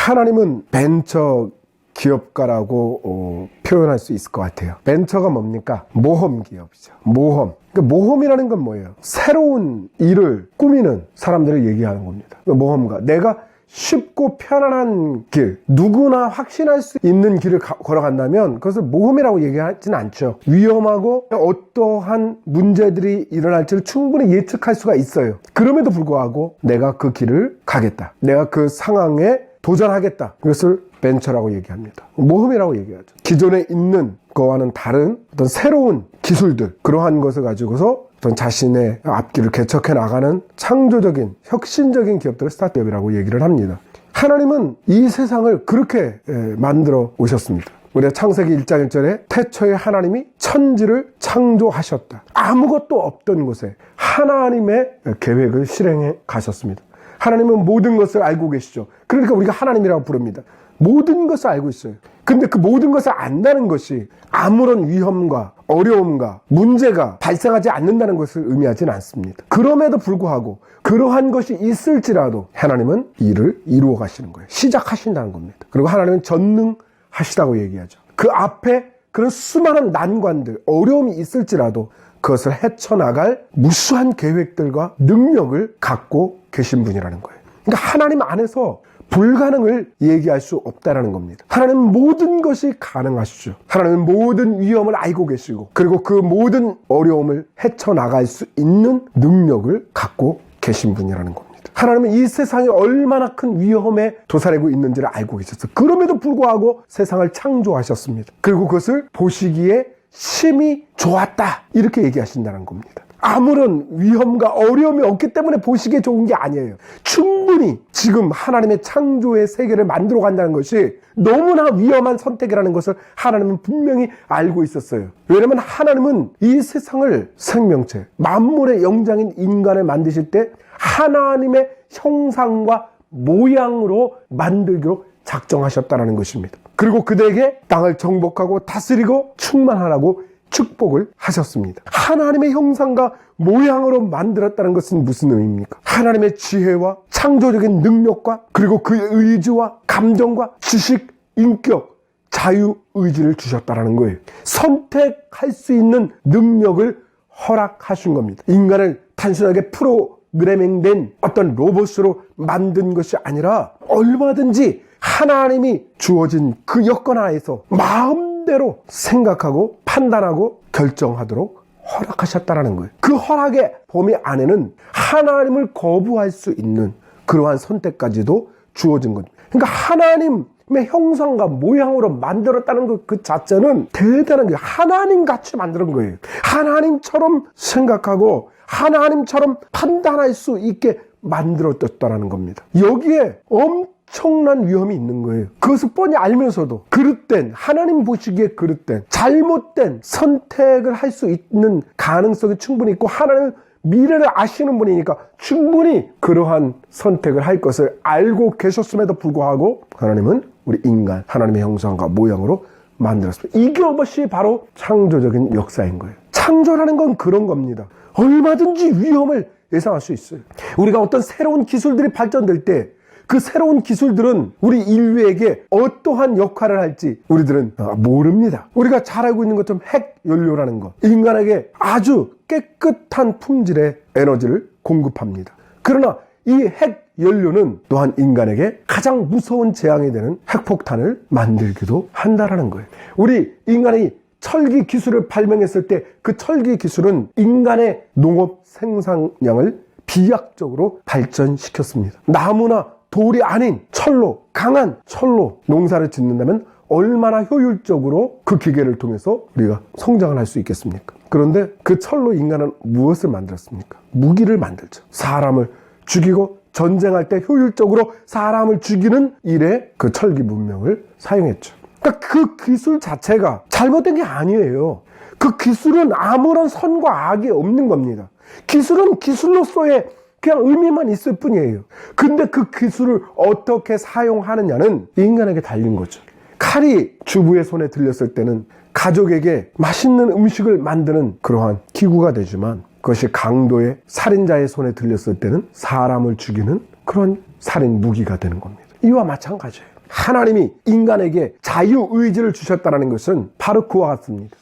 하나님은 벤처 기업가라고 표현할 수 있을 것 같아요. 벤처가 뭡니까? 모험 기업이죠. 모험. 그러니까 모험이라는 건 뭐예요? 새로운 일을 꾸미는 사람들을 얘기하는 겁니다. 모험가. 내가 쉽고 편안한 길, 누구나 확신할 수 있는 길을 걸어간다면 그것을 모험이라고 얘기하지는 않죠. 위험하고 어떠한 문제들이 일어날지를 충분히 예측할 수가 있어요. 그럼에도 불구하고 내가 그 길을 가겠다. 내가 그 상황에 도전하겠다. 이것을 벤처라고 얘기합니다. 모험이라고 얘기하죠. 기존에 있는 거와는 다른 어떤 새로운 기술들, 그러한 것을 가지고서 어떤 자신의 앞길을 개척해 나가는 창조적인, 혁신적인 기업들을 스타트업이라고 얘기를 합니다. 하나님은 이 세상을 그렇게 만들어 오셨습니다. 우리가 창세기 1장 1절에 태초에 하나님이 천지를 창조하셨다. 아무것도 없던 곳에 하나님의 계획을 실행해 가셨습니다. 하나님은 모든 것을 알고 계시죠. 그러니까 우리가 하나님이라고 부릅니다. 모든 것을 알고 있어요. 근데 그 모든 것을 안다는 것이 아무런 위험과 어려움과 문제가 발생하지 않는다는 것을 의미하지는 않습니다. 그럼에도 불구하고 그러한 것이 있을지라도 하나님은 일을 이루어 가시는 거예요. 시작하신다는 겁니다. 그리고 하나님은 전능하시다고 얘기하죠. 그 앞에 그런 수많은 난관들, 어려움이 있을지라도 그것을 헤쳐나갈 무수한 계획들과 능력을 갖고 계신 분이라는 거예요. 그러니까 하나님 안에서 불가능을 얘기할 수 없다는 겁니다. 하나님은 모든 것이 가능하시죠. 하나님은 모든 위험을 알고 계시고 그리고 그 모든 어려움을 헤쳐나갈 수 있는 능력을 갖고 계신 분이라는 겁니다. 하나님은 이 세상이 얼마나 큰 위험에 도사리고 있는지를 알고 계셨어요. 그럼에도 불구하고 세상을 창조하셨습니다. 그리고 그것을 보시기에 심히 좋았다 이렇게 얘기하신다는 겁니다. 아무런 위험과 어려움이 없기 때문에 보시기에 좋은 게 아니에요. 충분히 지금 하나님의 창조의 세계를 만들어 간다는 것이 너무나 위험한 선택이라는 것을 하나님은 분명히 알고 있었어요. 왜냐하면 하나님은 이 세상을 생명체, 만물의 영장인 인간을 만드실 때 하나님의 형상과 모양으로 만들기로 작정하셨다는 것입니다. 그리고 그들에게 땅을 정복하고 다스리고 충만하라고 축복을 하셨습니다. 하나님의 형상과 모양으로 만들었다는 것은 무슨 의미입니까? 하나님의 지혜와 창조적인 능력과 그리고 그의 의지와 감정과 지식, 인격, 자유의지를 주셨다는 거예요. 선택할 수 있는 능력을 허락하신 겁니다. 인간을 단순하게 프로그래밍된 어떤 로봇으로 만든 것이 아니라 얼마든지 하나님이 주어진 그 여건 하에서 마음대로 생각하고 판단하고 결정하도록 허락하셨다는 거예요. 그 허락의 범위 안에는 하나님을 거부할 수 있는 그러한 선택까지도 주어진 겁니다. 그러니까 하나님의 형상과 모양으로 만들었다는 것 그 자체는 대단한 거예요. 하나님같이 만든 거예요. 하나님처럼 생각하고 하나님처럼 판단할 수 있게 만들어졌다는 겁니다. 여기에 엄청난 위험이 있는 거예요. 그것을 뻔히 알면서도 그릇된, 하나님 보시기에 그릇된 잘못된 선택을 할 수 있는 가능성이 충분히 있고 하나님은 미래를 아시는 분이니까 충분히 그러한 선택을 할 것을 알고 계셨음에도 불구하고 하나님은 우리 인간, 하나님의 형상과 모양으로 만들었습니다. 이것이 바로 창조적인 역사인 거예요. 창조라는 건 그런 겁니다. 얼마든지 위험을 예상할 수 있어요. 우리가 어떤 새로운 기술들이 발전될 때 그 새로운 기술들은 우리 인류에게 어떠한 역할을 할지 우리들은 모릅니다. 우리가 잘 알고 있는 것처럼 핵연료라는 것, 인간에게 아주 깨끗한 품질의 에너지를 공급합니다. 그러나 이 핵연료는 또한 인간에게 가장 무서운 재앙이 되는 핵폭탄을 만들기도 한다는 거예요. 우리 인간이 철기 기술을 발명했을 때 그 철기 기술은 인간의 농업 생산량을 비약적으로 발전시켰습니다. 나무나 돌이 아닌 철로, 강한 철로 농사를 짓는다면 얼마나 효율적으로 그 기계를 통해서 우리가 성장을 할 수 있겠습니까? 그런데 그 철로 인간은 무엇을 만들었습니까? 무기를 만들죠. 사람을 죽이고 전쟁할 때 효율적으로 사람을 죽이는 일에 그 철기 문명을 사용했죠. 그러니까 그 기술 자체가 잘못된 게 아니에요. 그 기술은 아무런 선과 악이 없는 겁니다. 기술은 기술로서의 그냥 의미만 있을 뿐이에요. 근데 그 기술을 어떻게 사용하느냐는 인간에게 달린 거죠. 칼이 주부의 손에 들렸을 때는 가족에게 맛있는 음식을 만드는 그러한 기구가 되지만 그것이 강도의 살인자의 손에 들렸을 때는 사람을 죽이는 그런 살인 무기가 되는 겁니다. 이와 마찬가지예요. 하나님이 인간에게 자유의지를 주셨다는 것은 바로 그와 같습니다.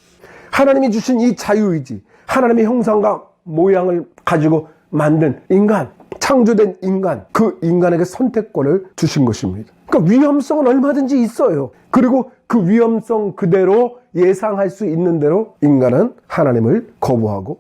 하나님이 주신 이 자유의지, 하나님의 형상과 모양을 가지고 만든 인간, 창조된 인간, 그 인간에게 선택권을 주신 것입니다. 그러니까 위험성은 얼마든지 있어요. 그리고 그 위험성 그대로 예상할 수 있는 대로 인간은 하나님을 거부하고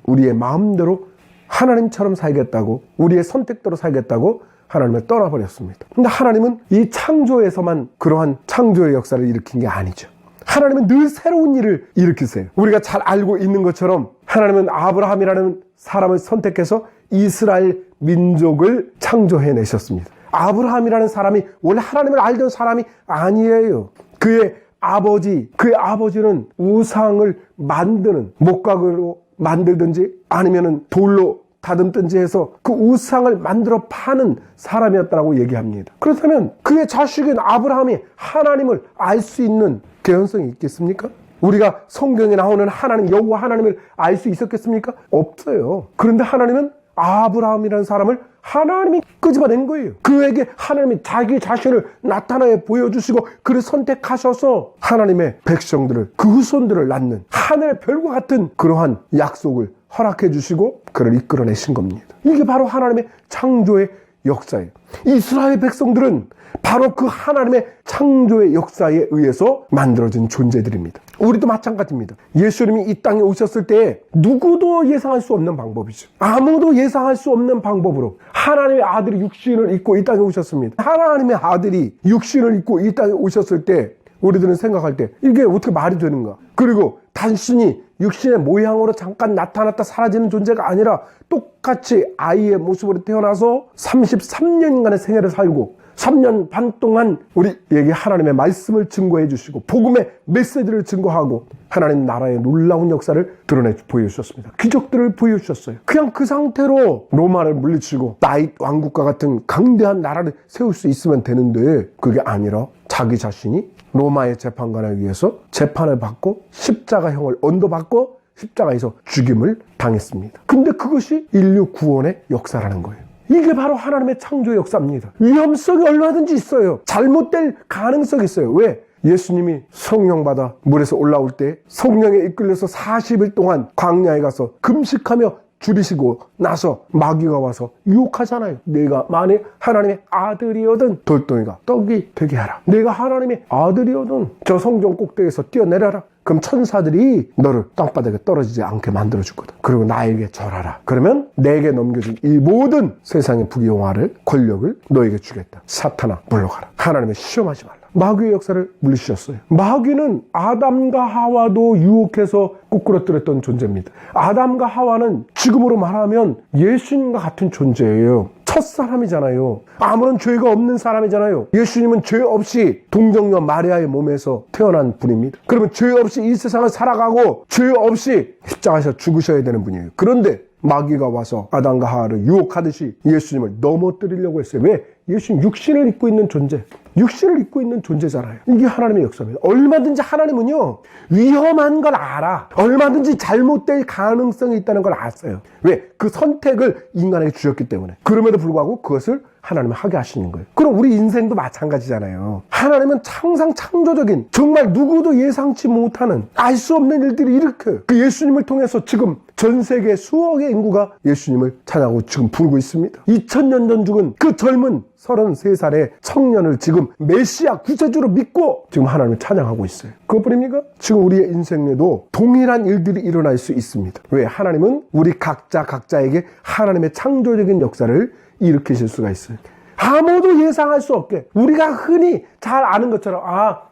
우리의 마음대로 하나님처럼 살겠다고, 우리의 선택대로 살겠다고 하나님을 떠나버렸습니다. 근데 하나님은 이 창조에서만 그러한 창조의 역사를 일으킨 게 아니죠. 하나님은 늘 새로운 일을 일으키세요. 우리가 잘 알고 있는 것처럼 하나님은 아브라함이라는 사람을 선택해서 이스라엘 민족을 창조해내셨습니다. 아브라함이라는 사람이 원래 하나님을 알던 사람이 아니에요. 그의 아버지는 우상을 만드는, 목각으로 만들든지 아니면 돌로 다듬든지 해서 그 우상을 만들어 파는 사람이었다고 얘기합니다. 그렇다면 그의 자식인 아브라함이 하나님을 알 수 있는 개연성이 있겠습니까? 우리가 성경에 나오는 하나님, 여호와 하나님을 알 수 있었겠습니까? 없어요. 그런데 하나님은 아브라함이라는 사람을 하나님이 끄집어낸 거예요. 그에게 하나님이 자기 자신을 나타내 보여주시고 그를 선택하셔서 하나님의 백성들을, 그 후손들을 낳는 하늘의 별과 같은 그러한 약속을 허락해 주시고 그를 이끌어내신 겁니다. 이게 바로 하나님의 창조의 역사예요. 이스라엘 백성들은 바로 그 하나님의 창조의 역사에 의해서 만들어진 존재들입니다. 우리도 마찬가지입니다. 예수님이 이 땅에 오셨을 때 누구도 예상할 수 없는 방법이죠. 아무도 예상할 수 없는 방법으로 하나님의 아들이 육신을 입고 이 땅에 오셨습니다. 하나님의 아들이 육신을 입고 이 땅에 오셨을 때 우리들은 생각할 때 이게 어떻게 말이 되는가? 그리고 단순히 육신의 모양으로 잠깐 나타났다 사라지는 존재가 아니라 똑같이 아이의 모습으로 태어나서 33년간의 생애를 살고 3년 반 동안 우리에게 하나님의 말씀을 증거해 주시고 복음의 메시지를 증거하고 하나님 나라의 놀라운 역사를 드러내 보여주셨습니다. 기적들을 보여주셨어요. 그냥 그 상태로 로마를 물리치고 다윗 왕국과 같은 강대한 나라를 세울 수 있으면 되는데 그게 아니라 자기 자신이 로마의 재판관에 의해서 재판을 받고 십자가형을 언도받고 십자가에서 죽임을 당했습니다. 근데 그것이 인류 구원의 역사라는 거예요. 이게 바로 하나님의 창조의 역사입니다. 위험성이 얼마든지 있어요. 잘못될 가능성이 있어요. 왜? 예수님이 성령 받아 물에서 올라올 때 성령에 이끌려서 40일 동안 광야에 가서 금식하며 줄이시고 나서 마귀가 와서 유혹하잖아요. 내가 만일 하나님의 아들이거든 돌덩이가 떡이 되게 하라. 내가 하나님의 아들이거든 저 성전 꼭대기에서 뛰어내려라. 그럼 천사들이 너를 땅바닥에 떨어지지 않게 만들어줄 거다. 그리고 나에게 절하라. 그러면 내게 넘겨준 이 모든 세상의 부귀영화를, 권력을 너에게 주겠다. 사탄아 물러가라. 하나님의 시험하지 말라. 마귀의 역사를 물리치셨어요. 마귀는 아담과 하와도 유혹해서 꾸꾸러뜨렸던 존재입니다. 아담과 하와는 지금으로 말하면 예수님과 같은 존재예요. 첫사람이잖아요. 아무런 죄가 없는 사람이잖아요. 예수님은 죄 없이 동정녀 마리아의 몸에서 태어난 분입니다. 그러면 죄 없이 이 세상을 살아가고 죄 없이 십자가에서 죽으셔야 되는 분이에요. 그런데 마귀가 와서 아담과 하와를 유혹하듯이 예수님을 넘어뜨리려고 했어요. 왜? 예수님 육신을 입고 있는 존재, 육신을 입고 있는 존재잖아요. 이게 하나님의 역사입니다. 얼마든지 하나님은요 위험한 걸 알아. 얼마든지 잘못될 가능성이 있다는 걸 아세요. 왜? 그 선택을 인간에게 주셨기 때문에. 그럼에도 불구하고 그것을 하나님은 하게 하시는 거예요. 그럼 우리 인생도 마찬가지잖아요. 하나님은 항상 창조적인, 정말 누구도 예상치 못하는, 알 수 없는 일들이 일으켜요. 그 예수님을 통해서 지금 전 세계 수억의 인구가 예수님을 찬양하고 지금 부르고 있습니다. 2000년 전 죽은 그 젊은 33살의 청년을 지금 메시아 구세주로 믿고 지금 하나님을 찬양하고 있어요. 그것뿐입니까? 지금 우리의 인생에도 동일한 일들이 일어날 수 있습니다. 왜? 하나님은 우리 각자에게 하나님의 창조적인 역사를 일으키실 수가 있어요. 아무도 예상할 수 없게 우리가 흔히 잘 아는 것처럼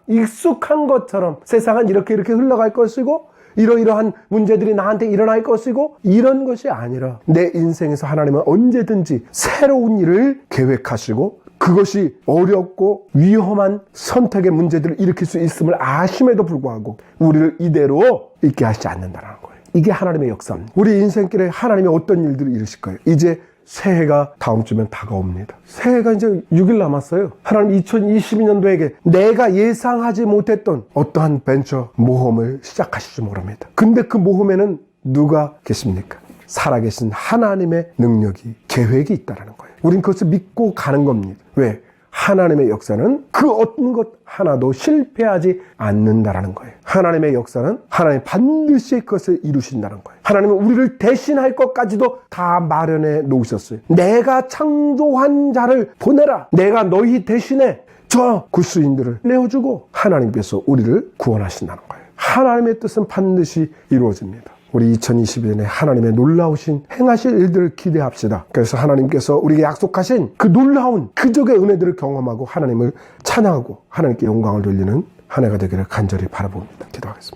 익숙한 것처럼 세상은 이렇게 흘러갈 것이고 이러이러한 문제들이 나한테 일어날 것이고 이런 것이 아니라 내 인생에서 하나님은 언제든지 새로운 일을 계획하시고 그것이 어렵고 위험한 선택의 문제들을 일으킬 수 있음을 아심에도 불구하고 우리를 이대로 있게 하시지 않는다는 거예요. 이게 하나님의 역사입니다. 우리 인생길에 하나님이 어떤 일들을 이루실까요? 이제 새해가 다음 주면 다가옵니다. 새해가 이제 6일 남았어요. 하나님 2022년도에게 내가 예상하지 못했던 어떠한 벤처 모험을 시작하실지 모릅니다. 근데 그 모험에는 누가 계십니까? 살아계신 하나님의 능력이, 계획이 있다는 거예요. 우린 그것을 믿고 가는 겁니다. 왜? 하나님의 역사는 그 어떤 것 하나도 실패하지 않는다라는 거예요. 하나님의 역사는 하나님 반드시 그것을 이루신다는 거예요. 하나님은 우리를 대신할 것까지도 다 마련해 놓으셨어요. 내가 창조한 자를 보내라. 내가 너희 대신에 저 굿수인들을 내어주고 하나님께서 우리를 구원하신다는 거예요. 하나님의 뜻은 반드시 이루어집니다. 우리 2022년에 하나님의 놀라우신 행하실 일들을 기대합시다. 그래서 하나님께서 우리에게 약속하신 그 놀라운 그적의 은혜들을 경험하고 하나님을 찬양하고 하나님께 영광을 돌리는 한 해가 되기를 간절히 바라봅니다. 기도하겠습니다.